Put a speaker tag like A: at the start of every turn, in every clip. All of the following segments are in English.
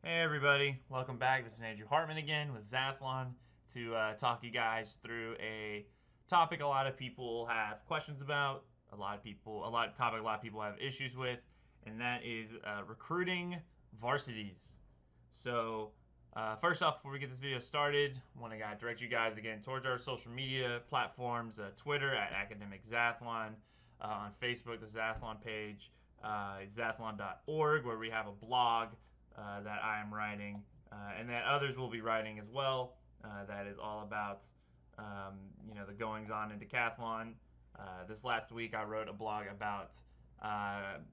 A: Hey everybody, welcome back. This is Andrew Hartman again with Xathlon to talk you guys through a topic a lot of people have questions about, a lot of people have issues with, and that is recruiting varsities. So first off, before we get this video started, I want to direct you guys again towards our social media platforms: Twitter at Academic Decathlon, on Facebook the Xathlon page, xathlon.org, where we have a blog that I am writing, and that others will be writing as well. That is all about the goings on in decathlon. This last week, I wrote a blog about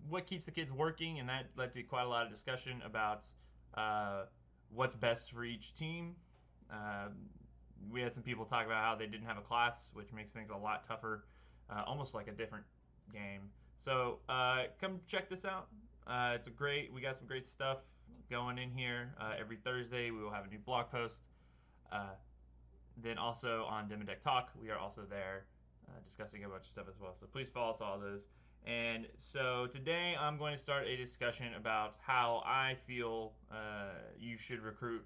A: what keeps the kids working, and that led to quite a lot of discussion about what's best for each team. Uh, we had some people talk about how they didn't have a class, which makes things a lot tougher, almost like a different game. So come check this out. We got some great stuff going in here. Every Thursday we will have a new blog post. Uh, then also on Dim and Deck Talk, we are also there discussing a bunch of stuff as well. So please follow us all those. And so today I'm going to start a discussion about how I feel you should recruit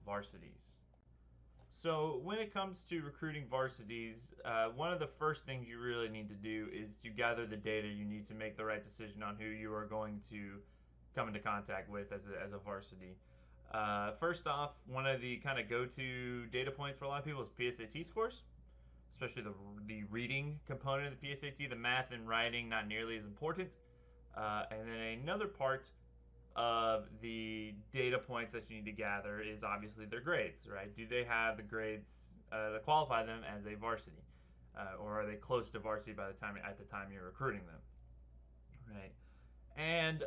A: varsities. So when it comes to recruiting varsities, one of the first things you really need to do is to gather the data you need to make the right decision on who you are going to come into contact with as a varsity. First off, one of the kind of go-to data points for a lot of people is PSAT scores, especially the reading component of the PSAT. The math and writing not nearly as important. And then another part of the data points that you need to gather is obviously their grades, right? Do they have the grades that qualify them as a varsity, or are they close to varsity by the time at the time you're recruiting them, right? And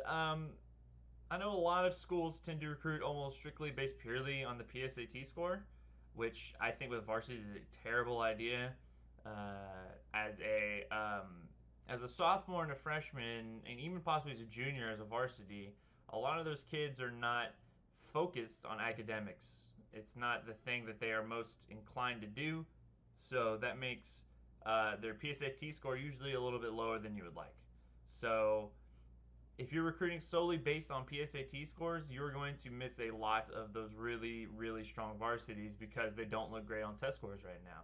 A: I know a lot of schools tend to recruit almost strictly based purely on the PSAT score, which I think with varsities is a terrible idea. As a sophomore and a freshman, and even possibly as a junior as a varsity, a lot of those kids are not focused on academics. It's not the thing that they are most inclined to do, so that makes their PSAT score usually a little bit lower than you would like. So if you're recruiting solely based on PSAT scores, you're going to miss a lot of those really, really strong varsities because they don't look great on test scores right now.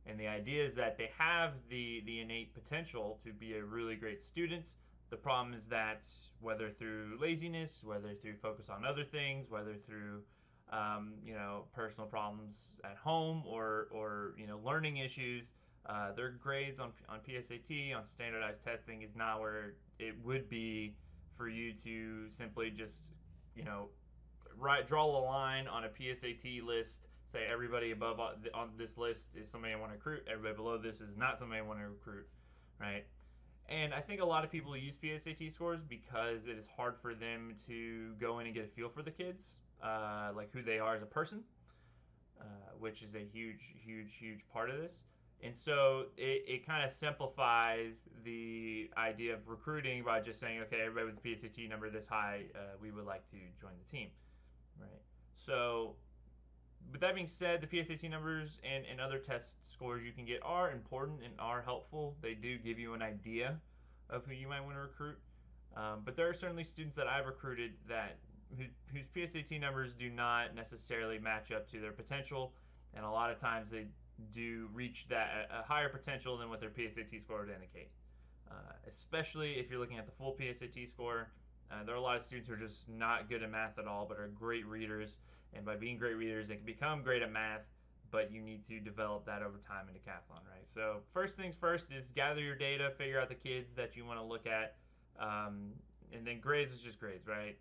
A: And the idea is that they have the innate potential to be a really great student. The problem is that whether through laziness, whether through focus on other things, whether through personal problems at home or learning issues, their grades on PSAT, on standardized testing, is not where it would be for you to simply just, draw a line on a PSAT list, say everybody above on this list is somebody I want to recruit, everybody below this is not somebody I want to recruit, right? And I think a lot of people use PSAT scores because it is hard for them to go in and get a feel for the kids, like who they are as a person, which is a huge, huge, huge part of this. And so it kind of simplifies the idea of recruiting by just saying, okay, everybody with a PSAT number this high, we would like to join the team, right? So, with that being said, the PSAT numbers and other test scores you can get are important and are helpful. They do give you an idea of who you might want to recruit. But there are certainly students that I've recruited whose PSAT numbers do not necessarily match up to their potential, and a lot of times they do reach that a higher potential than what their PSAT score would indicate. Especially if you're looking at the full PSAT score. There are a lot of students who are just not good at math at all, but are great readers. And by being great readers, they can become great at math, but you need to develop that over time in decathlon, right? So first things first is gather your data, figure out the kids that you want to look at, and then grades is just grades, right?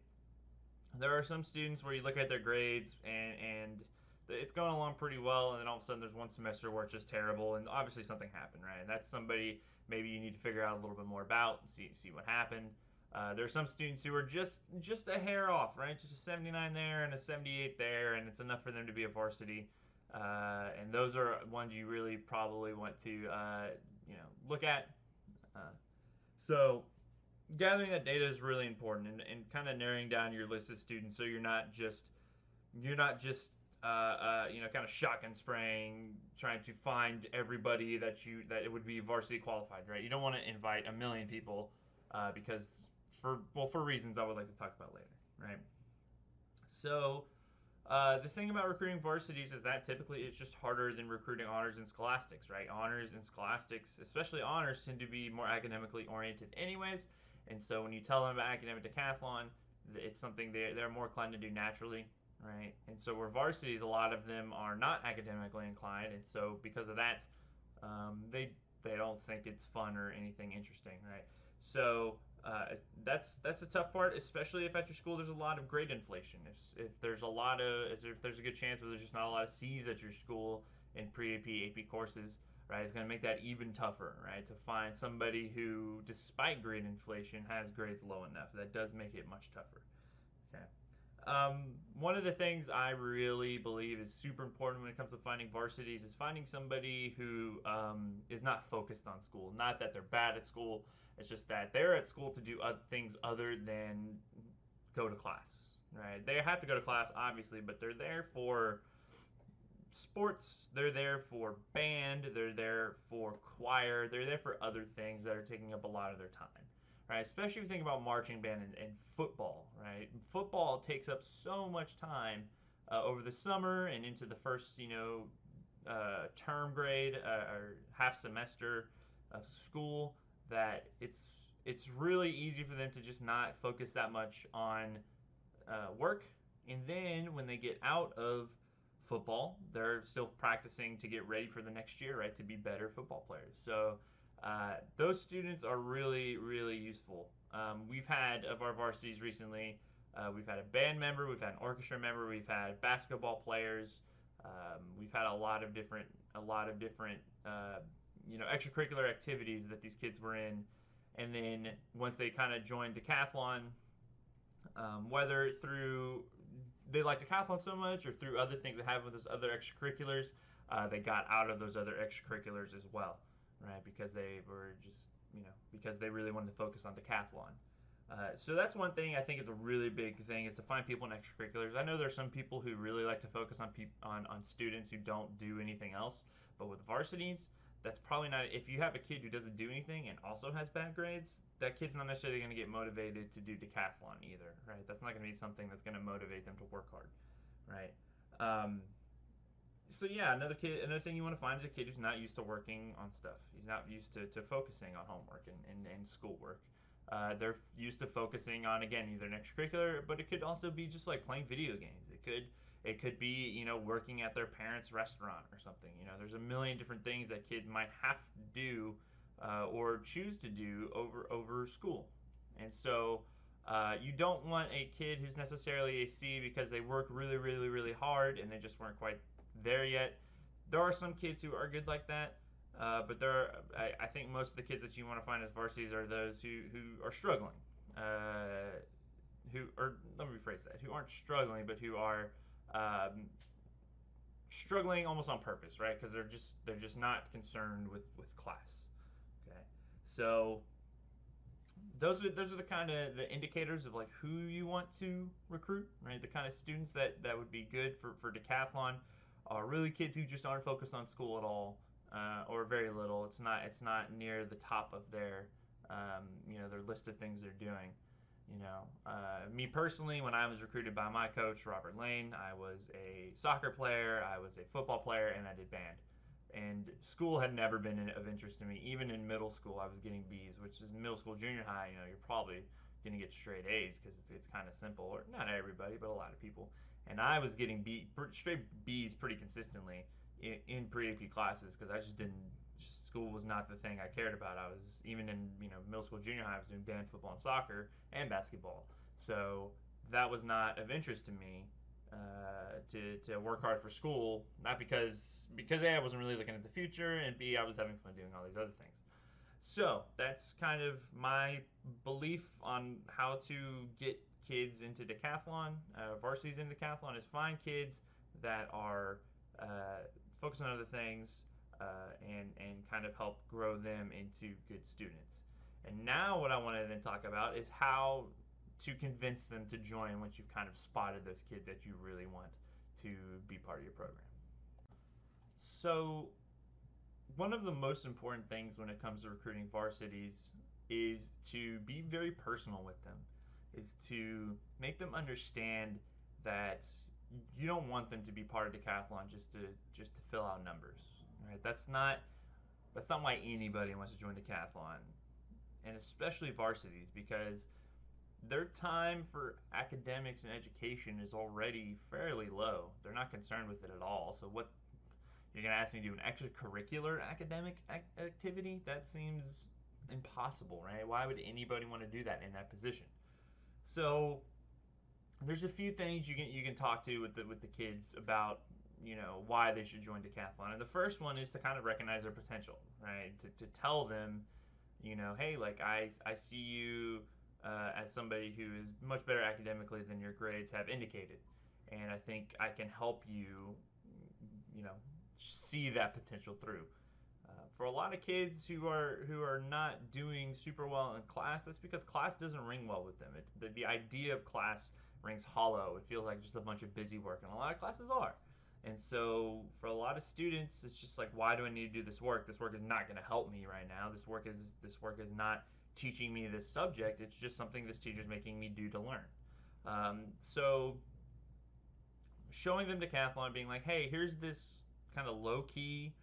A: There are some students where you look at their grades and it's going along pretty well, and then all of a sudden there's one semester where it's just terrible, and obviously something happened, right? And that's somebody maybe you need to figure out a little bit more about, see what happened. There are some students who are just a hair off, right? Just a 79 there and a 78 there, and it's enough for them to be a varsity. And those are ones you really probably want to look at. Uh, so gathering that data is really important, and kind of narrowing down your list of students so you're not just kind of shotgun spraying, trying to find everybody that it would be varsity qualified, right? You don't want to invite a million people because for reasons I would like to talk about later, right? So the thing about recruiting varsities is that typically it's just harder than recruiting honors and scholastics, right? Honors and scholastics, especially honors, tend to be more academically oriented anyways. And so when you tell them about academic decathlon, it's something they're more inclined to do naturally, right? And so where varsities, a lot of them are not academically inclined, and so because of that, they don't think it's fun or anything interesting, right? So that's a tough part, especially if at your school there's a lot of grade inflation. If there's a lot of if there's a good chance where there's just not a lot of C's at your school in pre-AP AP courses, right? It's going to make that even tougher, right? To find somebody who, despite grade inflation, has grades low enough. That does make it much tougher. Okay. One of the things I really believe is super important when it comes to finding varsities is finding somebody who is not focused on school. Not that they're bad at school, it's just that they're at school to do things other than go to class, right? They have to go to class, obviously, but they're there for sports, they're there for band, they're there for choir, they're there for other things that are taking up a lot of their time, right? Especially if you think about marching band and football, right? Football takes up so much time over the summer and into the first, term grade or half semester of school that it's really easy for them to just not focus that much on work. And then when they get out of football, they're still practicing to get ready for the next year, right? To be better football players. So those students are really, really useful. We've had of our varsities recently. We've had a band member, we've had an orchestra member, we've had basketball players. We've had a lot of different, extracurricular activities that these kids were in. And then once they kind of joined decathlon, whether through they like decathlon so much or through other things that have with those other extracurriculars, they got out of those other extracurriculars as well, right? Because they were just, because they really wanted to focus on decathlon. So that's one thing I think is a really big thing is to find people in extracurriculars. I know there are some people who really like to focus on students who don't do anything else, but with varsities, that's probably not. If you have a kid who doesn't do anything and also has bad grades, that kid's not necessarily going to get motivated to do decathlon either, right? That's not going to be something that's going to motivate them to work hard, right? Um, so yeah, another thing you want to find is a kid who's not used to working on stuff. He's not used to focusing on homework and schoolwork. They're used to focusing on, again, either an extracurricular, but it could also be just like playing video games. It could be, working at their parents' restaurant or something. There's a million different things that kids might have to do or choose to do over school. And so you don't want a kid who's necessarily a C because they worked really, really, really hard and they just weren't quite there yet. There are some kids who are good like that, but I think most of the kids that you want to find as varsities are those who are struggling. Let me rephrase that, who aren't struggling, but who are struggling almost on purpose, right? Because they're just not concerned with class. Okay, so those are the kind of the indicators of like who you want to recruit, right? The kind of students that would be good for decathlon are really kids who just aren't focused on school at all, or very little. It's not near the top of their list of things they're doing. Me personally, when I was recruited by my coach Robert Lane, I was a soccer player, I was a football player, and I did band. And school had never been of interest to me. Even in middle school, I was getting B's, which is middle school, junior high. You're probably going to get straight A's because it's kind of simple. Or not everybody, but a lot of people. And I was getting straight B's pretty consistently in pre-AP classes because I just didn't. School was not the thing I cared about. I was even in middle school, junior high. I was doing band, football, and soccer, and basketball. So that was not of interest to me to work hard for school, not because A, I wasn't really looking at the future, and B, I was having fun doing all these other things. So that's kind of my belief on how to get kids into decathlon, varsities into decathlon, is find kids that are focused on other things and kind of help grow them into good students. And now what I want to then talk about is how to convince them to join once you've kind of spotted those kids that you really want to be part of your program. So one of the most important things when it comes to recruiting varsities is to be very personal with them, is to make them understand that you don't want them to be part of decathlon just to fill out numbers, right? That's not why anybody wants to join decathlon, and especially varsities, because their time for academics and education is already fairly low. They're not concerned with it at all. So what you're gonna ask me to do, an extracurricular academic activity? That seems impossible, right? Why would anybody want to do that in that position? So there's a few things you can talk to with the kids about, why they should join decathlon. And the first one is to kind of recognize their potential, right? To tell them, hey, like I see you as somebody who is much better academically than your grades have indicated, and I think I can help you, you know, see that potential through. For a lot of kids who are not doing super well in class, that's because class doesn't ring well with them. The idea of class rings hollow. It feels like just a bunch of busy work, and a lot of classes are. And so for a lot of students, it's just like, why do I need to do this work? This work is not going to help me right now. This work is not teaching me this subject. It's just something this teacher is making me do to learn. So showing them decathlon, being like, hey, here's this kind of low key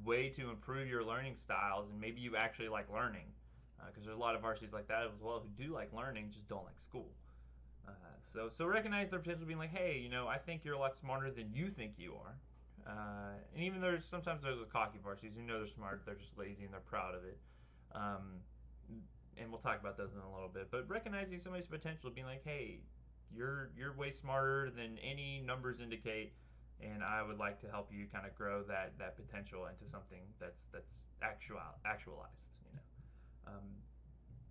A: way to improve your learning styles, and maybe you actually like learning, because there's a lot of varsities like that as well who do like learning, just don't like school. So recognize their potential, being like, hey, I think you're a lot smarter than you think you are. And even sometimes there's a cocky varsities who know they're smart, they're just lazy and they're proud of it. And we'll talk about those in a little bit. But recognizing somebody's potential, being like, hey, you're way smarter than any numbers indicate, and I would like to help you kind of grow that potential into something that's actualized.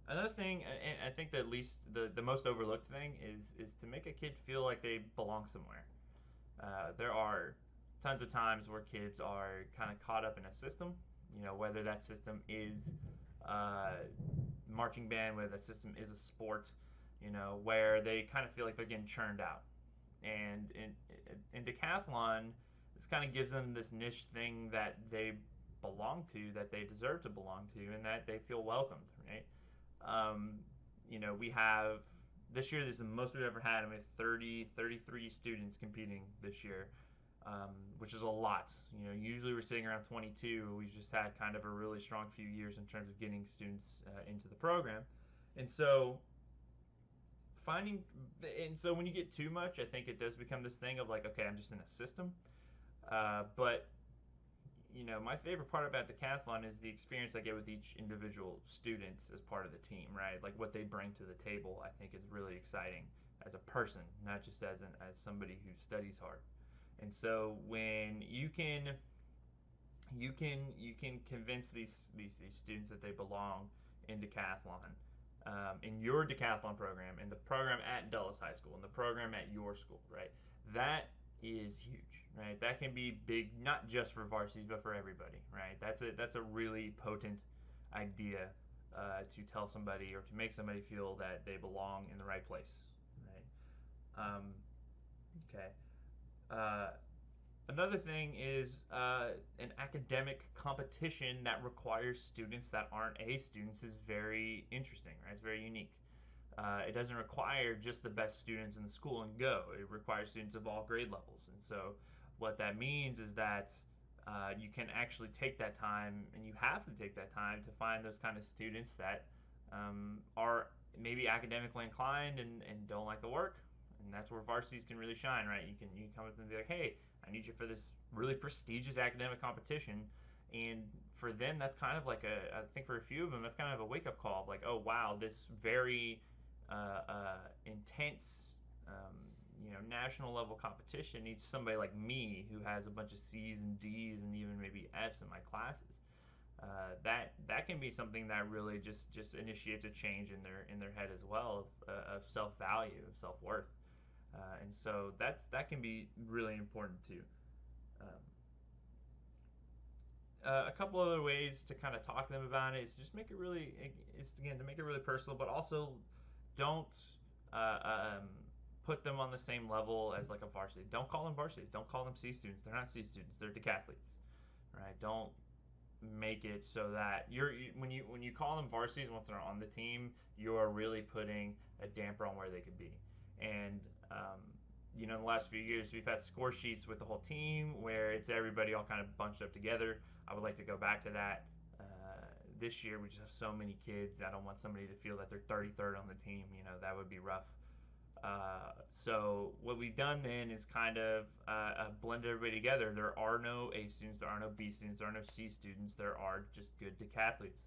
A: Another thing, and I think that at least the most overlooked thing is to make a kid feel like they belong somewhere. There are tons of times where kids are kind of caught up in a system, whether that system is marching band, whether that system is a sport, where they kind of feel like they're getting churned out. And in decathlon, this kind of gives them this niche thing that they belong to, that they deserve to belong to, and that they feel welcomed, right? We have this year, this is the most we've ever had. We have 33 students competing this year, which is a lot. Usually we're sitting around 22. We've just had kind of a really strong few years in terms of getting students into the program. And so when you get too much, I think it does become this thing of like, okay, I'm just in a system. But my favorite part about decathlon is the experience I get with each individual student as part of the team, right? Like what they bring to the table, I think is really exciting as a person, not just as somebody who studies hard. And so when you can convince these students that they belong in decathlon, in your decathlon program, in the program at Dulles High School, in the program at your school, right? That is huge, right? That can be big, not just for varsities, but for everybody, right? That's a really potent idea to tell somebody or to make somebody feel that they belong in the right place, right? Okay. Uh, Another thing is an academic competition that requires students that aren't A students is very interesting, right? It's very unique. It doesn't require just the best students in the school and go. It requires students of all grade levels. And so what that means is that you can actually take that time, and you have to take that time to find those kind of students that are maybe academically inclined and don't like the work. And that's where varsities can really shine, right? You can come up and be like, hey, I need you for this really prestigious academic competition. And for them, that's kind of like I think for a few of them, that's kind of a wake up call of like, oh, wow, this very intense, national level competition needs somebody like me who has a bunch of C's and D's and even maybe F's in my classes. That can be something that really just initiates a change in their head as well of self value, of self worth. And so that can be really important too. Um, a couple other ways to kind of talk to them about it is just make it really, is again to make it really personal, but also don't uh, um, put them on the same level as like a varsity. Don't call them varsities. Don't call them C students. They're not C students. They're decathletes, right? Don't make it so that when you call them varsities once they're on the team, you are really putting a damper on where they could be. And in the last few years, we've had score sheets with the whole team where it's everybody all kind of bunched up together. I would like to go back to that. This year, we just have so many kids. I don't want somebody to feel that they're 33rd on the team. That would be rough. So what we've done then is kind of blend everybody together. There are no A students, there are no B students, there are no C students. There are just good decathletes.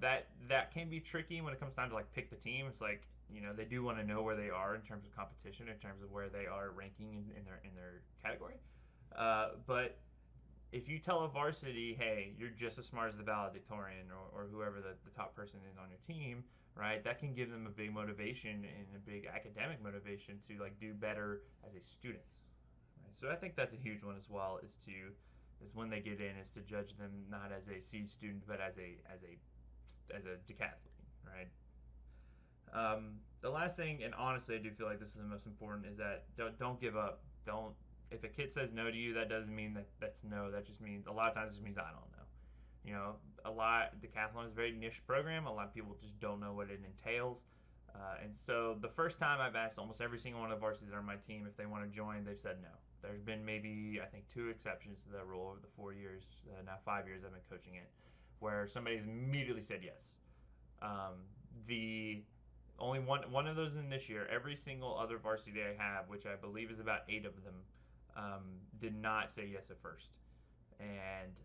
A: That can be tricky when it comes time to like pick the team. It's like they do want to know where they are in terms of competition, in terms of where they are ranking in their category. But if you tell a varsity, hey, you're just as smart as the valedictorian or whoever the top person is on your team, right? That can give them a big motivation and a big academic motivation to like do better as a student. Right? So I think that's a huge one as well. Is when they get in is to judge them not as a C student but as a decathlete, right? The last thing, and honestly, I do feel like this is the most important, is that don't give up. Don't If a kid says no to you, that doesn't mean that's no. That just means a lot of times it just means I don't know. Decathlon is a very niche program. A lot of people just don't know what it entails. And so the first time I've asked almost every single one of the varsities that are on my team if they want to join, they've said no. There's been maybe I think 2 exceptions to that rule over the 4 years, now 5 years I've been coaching it, where somebody's immediately said yes. The only one of those in this year. Every single other varsity I have, which I believe is about 8 of them, did not say yes at first. And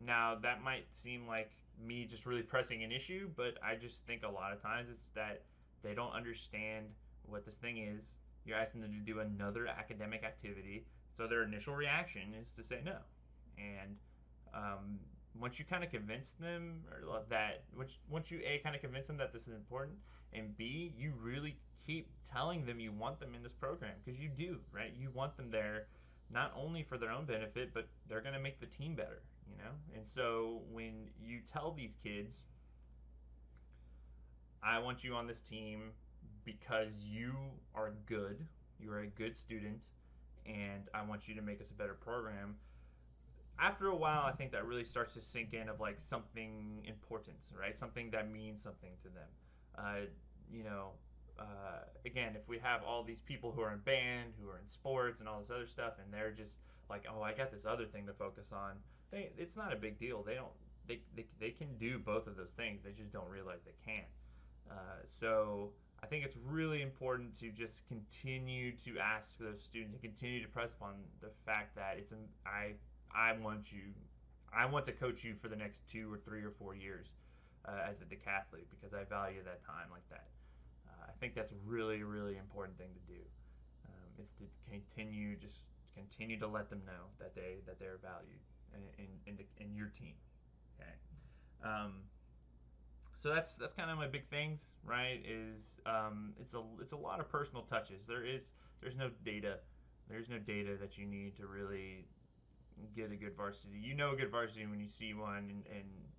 A: now that might seem like me just really pressing an issue, but I just think a lot of times it's that they don't understand what this thing is. You're asking them to do another academic activity, so their initial reaction is to say no. And once you kind of convince them once you A, kind of convince them that this is important, and B, you really keep telling them you want them in this program, because you do, right? You want them there not only for their own benefit, but they're going to make the team better, And so when you tell these kids, I want you on this team because you are good, you're a good student, and I want you to make us a better program. After a while, I think that really starts to sink in of like something important, right? Something that means something to them. You know, again, if we have all these people who are in band, who are in sports, and all this other stuff, and they're just like, oh, I got this other thing to focus on. It's not a big deal. They can do both of those things. They just don't realize they can't. So I think it's really important to just continue to ask those students and continue to press upon the fact that I want to coach you for the next 2 or 3 or 4 years as a decathlete, because I value that time like that. I think that's a really, really important thing to do, is to continue to let them know that they're valued in your team. Okay. So that's kind of my big things, right? It's a lot of personal touches. There's no data. There's no data that you need to really get a good varsity. You know a good varsity when you see one,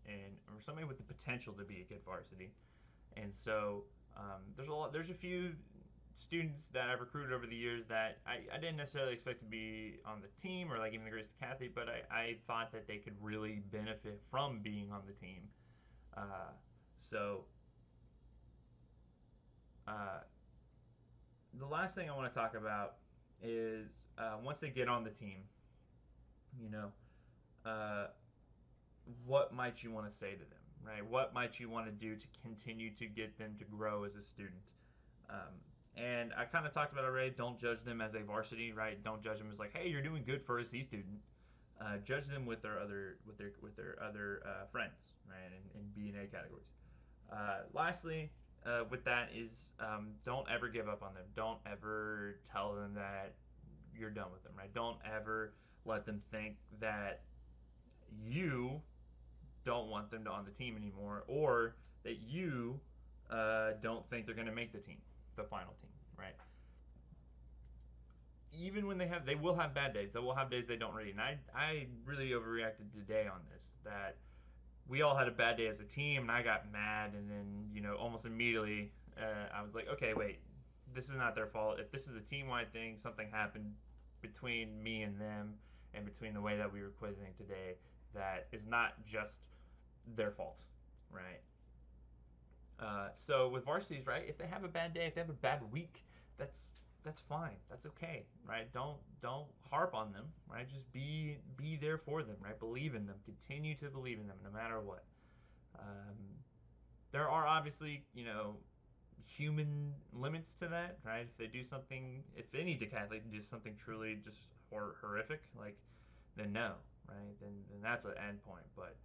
A: or somebody with the potential to be a good varsity. And so there's a few students that I've recruited over the years that I didn't necessarily expect to be on the team or like even the greatest decathlete, but I thought that they could really benefit from being on the team. So the last thing I want to talk about is once they get on the team, you know, what might you want to say to them, right? What might you want to do to continue to get them to grow as a student? And I kind of talked about it already. Don't judge them as a varsity, right? Don't judge them as like, hey, you're doing good for a C student. Judge them with their other friends, right? In B and A categories. Lastly, with that is don't ever give up on them. Don't ever tell them that you're done with them, right? Don't ever let them think that you don't want them on the team anymore, or that you don't think they're going to make the final team, right? Even when they will have bad days. They will have days they don't read. And I really overreacted today on this. That we all had a bad day as a team, and I got mad, and then almost immediately I was like, okay, wait, this is not their fault. If this is a team-wide thing, something happened between me and them, and between the way that we were quizzing today, that is not just their fault, right? So with varsities, right, if they have a bad day, if they have a bad week, that's that's fine. That's okay, right? Don't harp on them, right? Just be there for them, right? Believe in them. Continue to believe in them, no matter what. Um, there are obviously, human limits to that, right? If they do something, if any decathlete does something truly just horrific, like, then no, right? Then that's an end point. But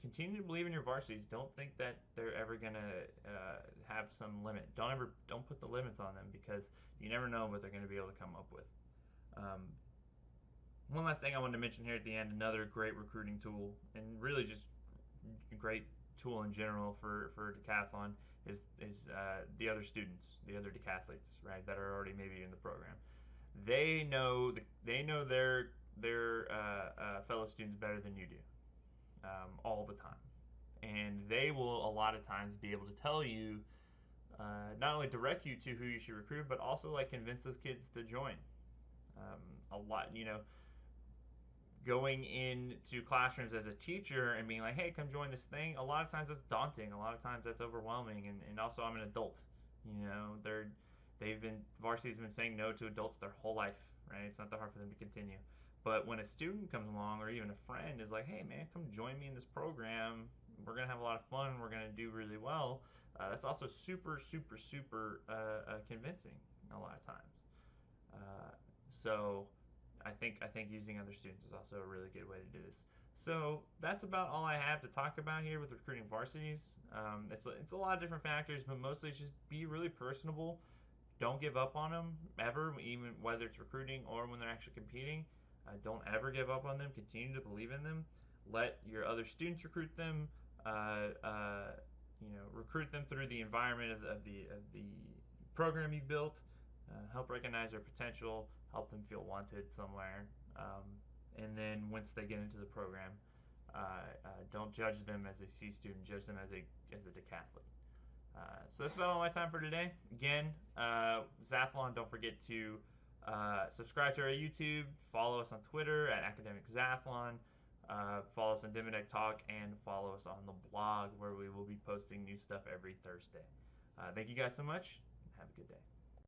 A: continue to believe in your varsities. Don't think that they're ever gonna have some limit. Don't put the limits on them, because you never know what they're gonna be able to come up with. Um, one last thing I wanted to mention here at the end, another great recruiting tool, and really just a great tool in general for decathlon is the other students, the other decathletes, right, that are already maybe in the program. They know their fellow students better than you do, all the time, and they will a lot of times be able to tell you, not only direct you to who you should recruit, but also like convince those kids to join. A lot, going into classrooms as a teacher and being like, hey, come join this thing, a lot of times that's daunting. A lot of times that's overwhelming. And also, I'm an adult. Varsity's been saying no to adults their whole life, right? It's not that hard for them to continue. But when a student comes along, or even a friend is like, hey, man, come join me in this program. We're going to have a lot of fun. We're going to do really well. That's also super, super, super convincing a lot of times. So I think using other students is also a really good way to do this. So that's about all I have to talk about here with recruiting varsities. It's a lot of different factors, but mostly it's just be really personable. Don't give up on them ever, even whether it's recruiting or when they're actually competing. Don't ever give up on them. Continue to believe in them. Let your other students recruit them. Recruit them through the environment of the program you've built. Help recognize their potential. Help them feel wanted somewhere. And then once they get into the program, don't judge them as a C student. Judge them as a decathlete. So that's about all my time for today. Again, Xathlon, don't forget to subscribe to our YouTube, follow us on Twitter at Academic Decathlon, follow us on Dimmadec Talk, and follow us on the blog, where we will be posting new stuff every Thursday. Thank you guys so much. Have a good day.